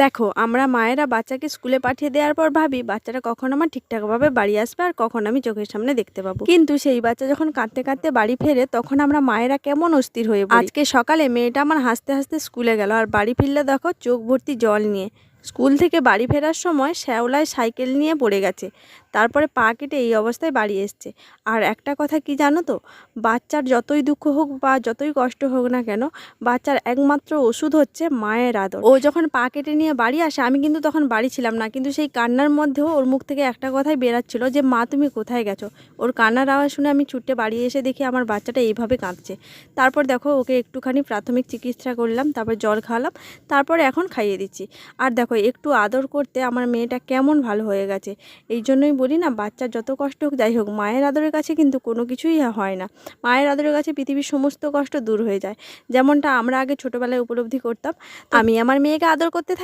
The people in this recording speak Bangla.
দেখো, আমরা মায়েরা বাচ্চাকে স্কুলে পাঠিয়ে দেওয়ার পর ভাবি বাচ্চাটা কখন আমার ঠিকঠাকভাবে বাড়ি আসবে আর কখন আমি চোখের সামনে দেখতে পাবো। কিন্তু সেই বাচ্চা যখন কাঁদতে কাঁদতে বাড়ি ফেরে তখন আমরা মায়েরা কেমন অস্থির হয়ে পড়ি। আজকে সকালে মেয়েটা আমার হাসতে হাসতে স্কুলে গেল আর বাড়ি ফিরলে দেখো চোখ ভর্তি জল নিয়ে। স্কুল থেকে বাড়ি ফেরার সময় শ্যাওলায় সাইকেল নিয়ে পড়ে গেছে, তারপরে পা কেটে এই অবস্থায় বাড়ি এসছে। আর একটা কথা কি জানো তো, বাচ্চার যতই দুঃখ হোক বা যতই কষ্ট হোক না কেন, বাচ্চার একমাত্র ওষুধ হচ্ছে মায়ের আদর। ও যখন পা কেটে নিয়ে বাড়ি আসে, আমি কিন্তু তখন বাড়ি ছিলাম না, কিন্তু সেই কান্নার মধ্যেও ওর মুখ থেকে একটা কথাই বেরাচ্ছিল যে মা তুমি কোথায় গেছো। ওর কান্নার আওয়াজ শুনে আমি ছুটে বাড়ি এসে দেখি আমার বাচ্চাটা এইভাবে কাঁদছে। তারপর দেখো ওকে একটুখানি প্রাথমিক চিকিৎসা করলাম, তারপর জল খাওয়ালাম, তারপরে এখন খাইয়ে দিচ্ছি। আর দেখো একটু আদর করতে আমার মেয়েটা কেমন ভালো হয়ে গেছে। এই জন্যই বলি না, বাচ্চার যত কষ্ট হোক যাই হোক, মায়ের আদরের কাছে কিন্তু কোনো কিছুই হয় না। মায়ের আদরের কাছে পৃথিবীর সমস্ত কষ্ট দূর হয়ে যায়, যেমনটা আমরা আগে ছোটোবেলায় উপলব্ধি করতাম। আমি আমার মেয়েকে আদর করতে থাকি।